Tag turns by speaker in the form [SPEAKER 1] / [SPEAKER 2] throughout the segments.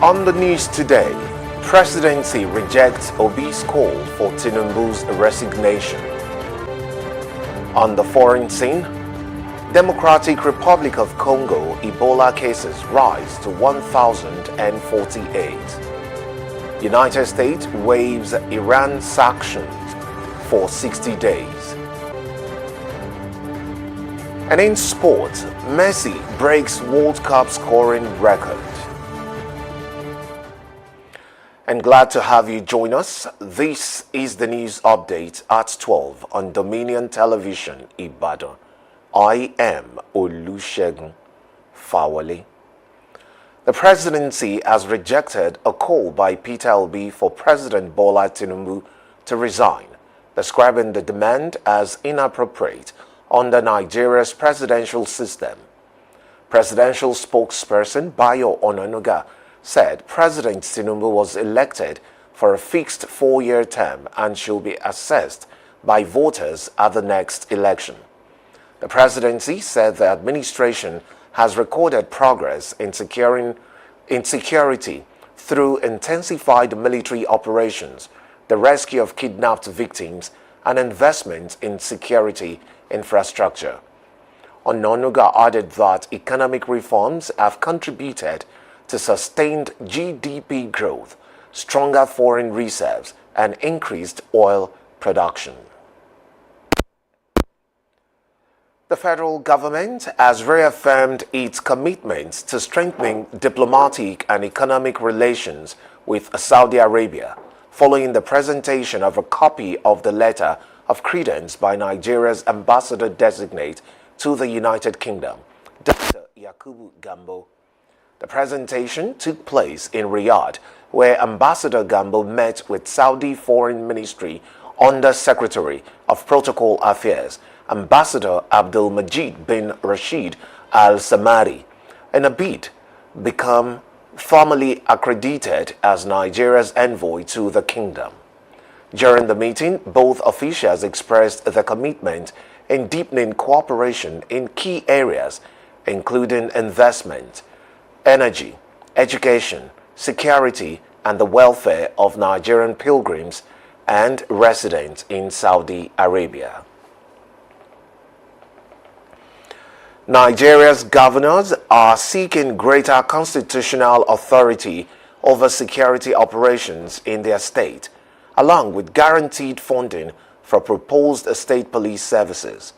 [SPEAKER 1] On the news today, Presidency rejects Obi's call for Tinubu's resignation. On the foreign scene, Democratic Republic of Congo Ebola cases rise to 1,048. United States waives Iran sanctions for 60 days. And in sport, Messi breaks World Cup scoring record. And glad to have you join us. This is the news update at 12 on Dominion Television, Ibadan. I am Olusegun Fawale. The presidency has rejected a call by Peter Obi for President Bola Tinubu to resign, describing the demand as inappropriate under Nigeria's presidential system. Presidential spokesperson Bayo Onanuga said President Tinubu was elected for a fixed 4-year term and should be assessed by voters at the next election. The presidency said the administration has recorded progress in security through intensified military operations, the rescue of kidnapped victims, and investment in security infrastructure. Onanuga added that economic reforms have contributed to sustained GDP growth, stronger foreign reserves, and increased oil production. The federal government has reaffirmed its commitment to strengthening diplomatic and economic relations with Saudi Arabia, following the presentation of a copy of the letter of credence by Nigeria's ambassador-designate to the United Kingdom, Dr. Yakubu Gambo. The presentation took place in Riyadh, where Ambassador Gambo met with Saudi Foreign Ministry Under-Secretary of Protocol Affairs, Ambassador Abdul Majid bin Rashid Al Samari, in a bid to become formally accredited as Nigeria's envoy to the kingdom. During the meeting, both officials expressed their commitment in deepening cooperation in key areas, including investment, energy, education, security, and the welfare of Nigerian pilgrims and residents in Saudi Arabia. Nigeria's governors are seeking greater constitutional authority over security operations in their state, along with guaranteed funding for proposed state police services.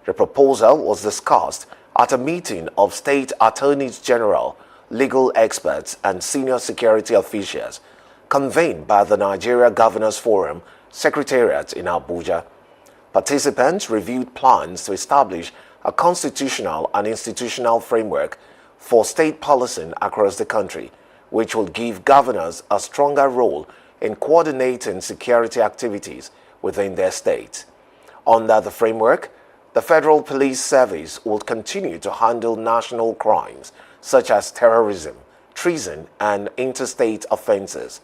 [SPEAKER 1] The proposal was discussed at a meeting of state attorneys general, legal experts, and senior security officials convened by the Nigeria Governors Forum Secretariat in Abuja. Participants reviewed plans to establish a constitutional and institutional framework for state policing across the country, which will give governors a stronger role in coordinating security activities within their state. Under the framework, the Federal Police Service will continue to handle national crimes such as terrorism, treason, and interstate offenses,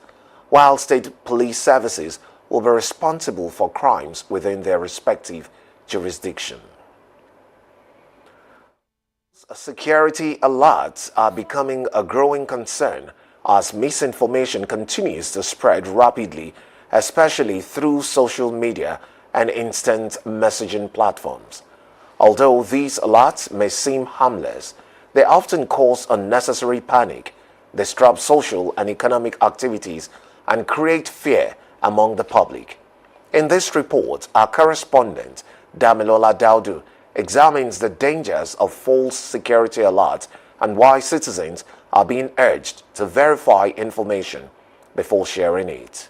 [SPEAKER 1] while state police services will be responsible for crimes within their respective jurisdiction. Security alerts are becoming a growing concern as misinformation continues to spread rapidly, especially through social media and instant messaging platforms. Although these alerts may seem harmless, they often cause unnecessary panic, disrupt social and economic activities, and create fear among the public. In this report, our correspondent, Damilola Daudu, examines the dangers of false security alerts and why citizens are being urged to verify information before sharing it.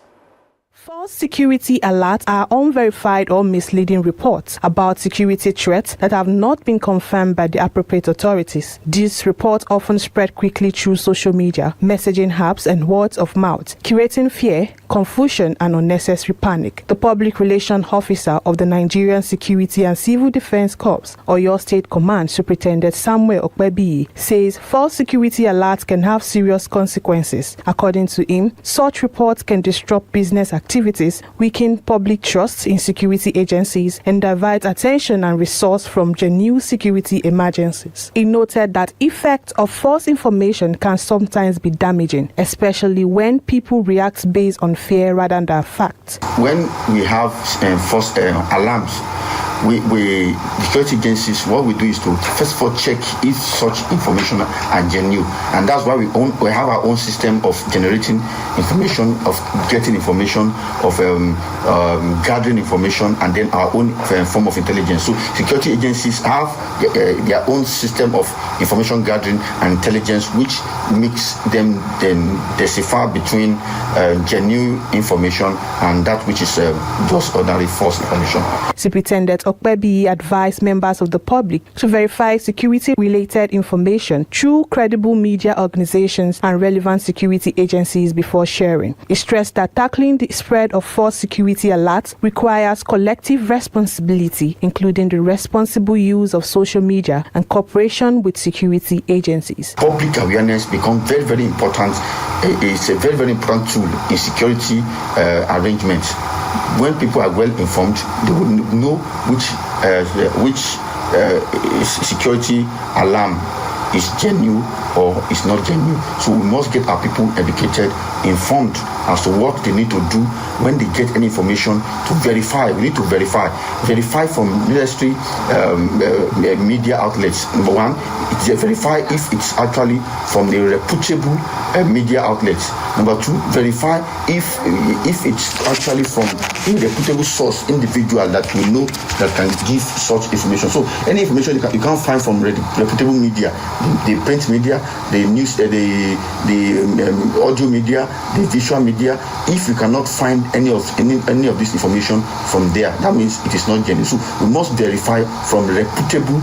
[SPEAKER 2] False security alerts are unverified or misleading reports about security threats that have not been confirmed by the appropriate authorities. These reports often spread quickly through social media, messaging apps, and words of mouth, creating fear, confusion, and unnecessary panic. The public relations officer of the Nigerian Security and Civil Defense Corps, Oyo State Command, Superintendent Samuel Okwebi, says false security alerts can have serious consequences. According to him, such reports can disrupt business activities activities weaken public trust in security agencies and divert attention and resource from genuine security emergencies. He noted that effect of false information can sometimes be damaging, especially when people react based on fear rather than fact.
[SPEAKER 3] When we have false alarms, we security agencies, what we do is to first of all check if such information are genuine, and that's why we have our own system of generating information, of getting information, of gathering information, and then our own form of intelligence. So security agencies have their own system of information gathering and intelligence, which makes them then decipher between genuine information and that which is just ordinary false information.
[SPEAKER 2] Superintendent Okpebi advised members of the public to verify security-related information through credible media organizations and relevant security agencies before sharing. He stressed that tackling the spread of false security alerts requires collective responsibility, including the responsible use of social media and cooperation with security agencies.
[SPEAKER 3] Public awareness becomes very, very important. It's a very, very important tool in security arrangements. When people are well informed, they will know which security alarm is genuine or is not genuine. So we must get our people educated, informed as to what they need to do when they get any information to verify. We need to verify from ministry media outlets. Number one, it's verify if it's actually from the reputable media outlets. Number two, verify if it's actually from a reputable source, individual that we know that can give such information. So any information you can't find from reputable media, the print media, the news, the audio media, the visual media. If you cannot find any of this information from there, that means it is not genuine. So we must verify from reputable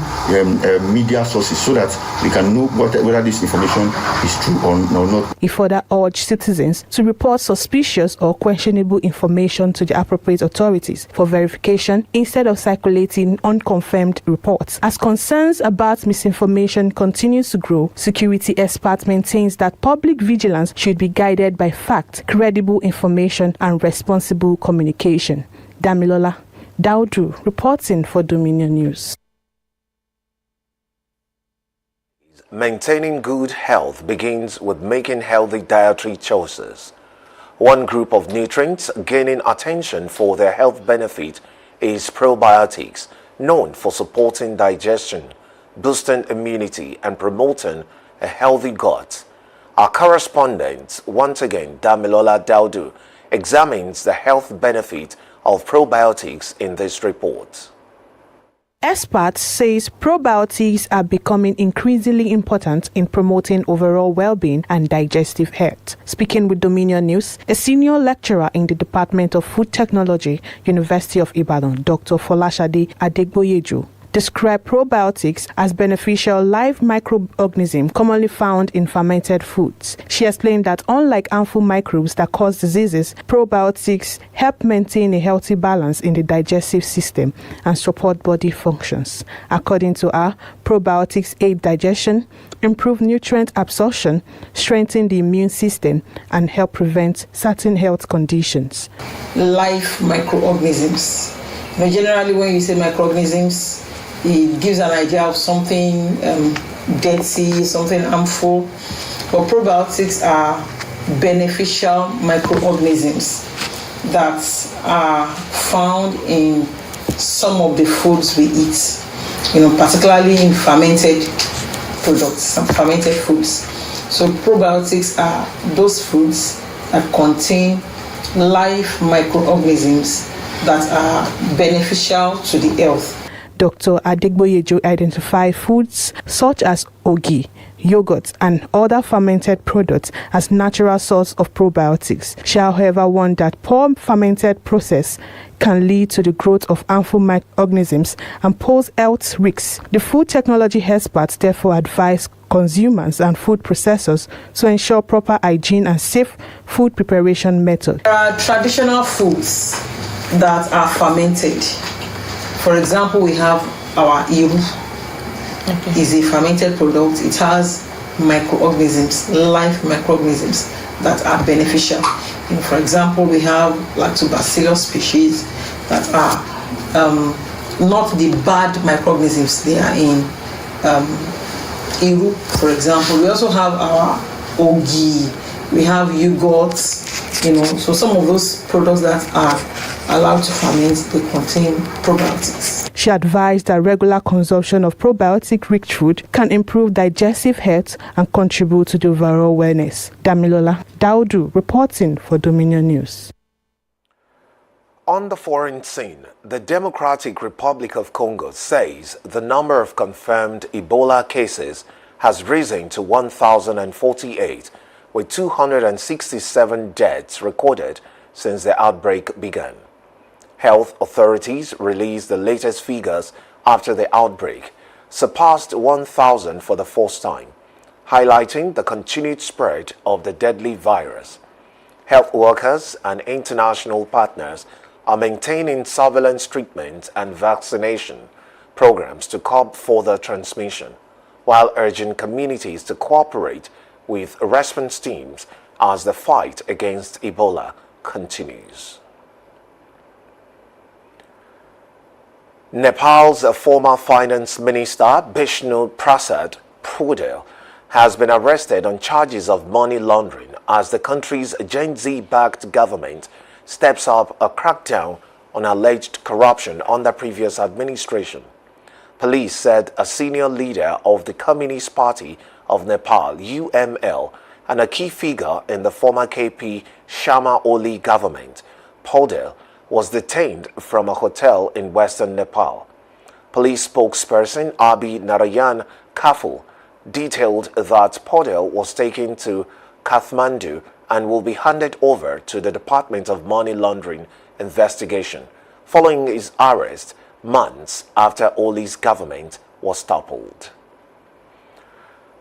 [SPEAKER 3] media sources so that we can know whether this information is true or not.
[SPEAKER 2] He further urged citizens to report suspicious or questionable information to the appropriate authorities for verification instead of circulating unconfirmed reports. As concerns about misinformation continues to grow, security experts maintains that public vigilance should be guided by fact, credible information, and responsible communication. Damilola Daudu reporting for Dominion News.
[SPEAKER 1] Maintaining good health begins with making healthy dietary choices. One group of nutrients gaining attention for their health benefit is probiotics, known for supporting digestion, boosting immunity, and promoting a healthy gut. Our correspondent, once again, Damilola Daudu, examines the health benefit of probiotics in this report.
[SPEAKER 2] Experts say probiotics are becoming increasingly important in promoting overall well-being and digestive health. Speaking with Dominion News, a senior lecturer in the Department of Food Technology, University of Ibadan, Dr. Folashade Adegboyeju, describe probiotics as beneficial live microorganisms commonly found in fermented foods. She explained that unlike harmful microbes that cause diseases, probiotics help maintain a healthy balance in the digestive system and support body functions. According to her, probiotics aid digestion, improve nutrient absorption, strengthen the immune system, and help prevent certain health conditions.
[SPEAKER 4] Live microorganisms. Generally, when you say microorganisms, it gives an idea of something dirty, something harmful. But probiotics are beneficial microorganisms that are found in some of the foods we eat, particularly in fermented products, some fermented foods. So probiotics are those foods that contain live microorganisms that are beneficial to the health.
[SPEAKER 2] Dr. Adegboyeju identified foods such as ogi, yogurt, and other fermented products as natural source of probiotics. She, however, warned that poor fermented process can lead to the growth of harmful microorganisms and pose health risks. The food technology experts therefore advise consumers and food processors to ensure proper hygiene and safe food preparation methods.
[SPEAKER 4] There are traditional foods that are fermented. For example, we have our iru. It's a fermented product. It has microorganisms, live microorganisms that are beneficial. For example, we have lactobacillus species that are not the bad microorganisms. They are in Iru, for example. We also have our Ogi, we have yogurts, so some of those products that are allowed to ferment, they contain probiotics.
[SPEAKER 2] She advised that regular consumption of probiotic-rich food can improve digestive health and contribute to the overall wellness. Damilola Daudu reporting for Dominion News.
[SPEAKER 1] On the foreign scene, the Democratic Republic of Congo says the number of confirmed Ebola cases has risen to 1,048, with 267 deaths recorded since the outbreak began. Health authorities released the latest figures after the outbreak, surpassed 1,000 for the first time, highlighting the continued spread of the deadly virus. Health workers and international partners are maintaining surveillance treatment and vaccination programs to curb further transmission, while urging communities to cooperate with response teams as the fight against Ebola continues. Nepal's former finance minister Bishnu Prasad Paudel has been arrested on charges of money laundering as the country's Gen Z-backed government steps up a crackdown on alleged corruption under previous administration. Police said a senior leader of the Communist Party of Nepal, UML, and a key figure in the former KP Sharma Oli government, Paudel, was detained from a hotel in western Nepal. Police spokesperson Abi Narayan Kaful detailed that Paudel was taken to Kathmandu and will be handed over to the Department of Money Laundering investigation following his arrest months after Oli's government was toppled.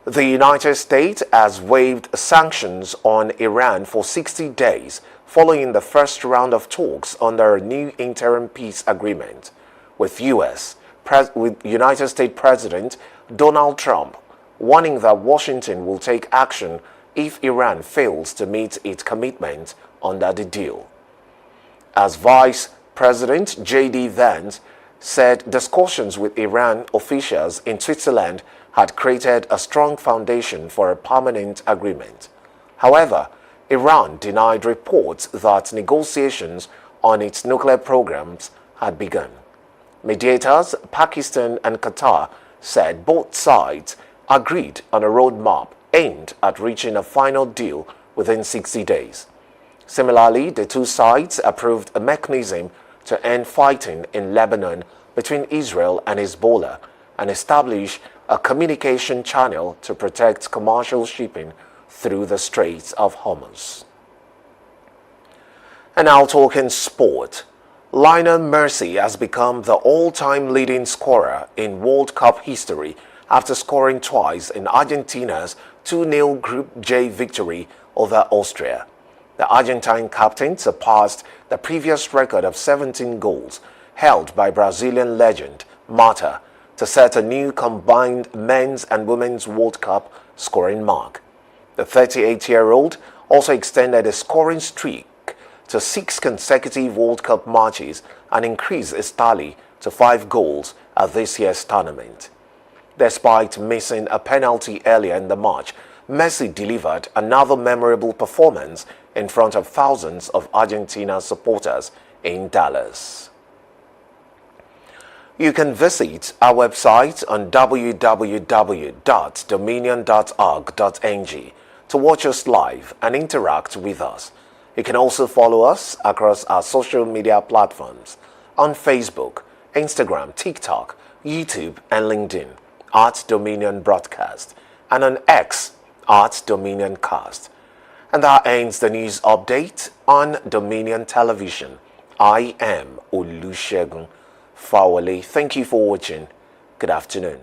[SPEAKER 1] The United States has waived sanctions on Iran for 60 days following the first round of talks under a new interim peace agreement with United States President Donald Trump warning that Washington will take action if Iran fails to meet its commitment under the deal. As Vice President J.D. Vance said, discussions with Iran officials in Switzerland had created a strong foundation for a permanent agreement. However, Iran denied reports that negotiations on its nuclear programs had begun. Mediators, Pakistan and Qatar, said both sides agreed on a roadmap aimed at reaching a final deal within 60 days. Similarly, the two sides approved a mechanism to end fighting in Lebanon between Israel and Hezbollah and establish a communication channel to protect commercial shipping through the Straits of Hormuz. And now talking sport. Lionel Messi has become the all-time leading scorer in World Cup history after scoring twice in Argentina's 2-0 Group J victory over Austria. The Argentine captain surpassed the previous record of 17 goals held by Brazilian legend Mata to set a new combined men's and women's World Cup scoring mark. The 38-year-old also extended a scoring streak to 6 consecutive World Cup matches and increased his tally to 5 goals at this year's tournament. Despite missing a penalty earlier in the match, Messi delivered another memorable performance in front of thousands of Argentina supporters in Dallas. You can visit our website on www.dominion.org.ng to watch us live and interact with us. You can also follow us across our social media platforms on Facebook, Instagram, TikTok, YouTube, and LinkedIn at Dominion Broadcast, and on X at Dominion Cast. And that ends the news update on Dominion Television. I am Olusegun Fawale. Thank you for watching. Good afternoon.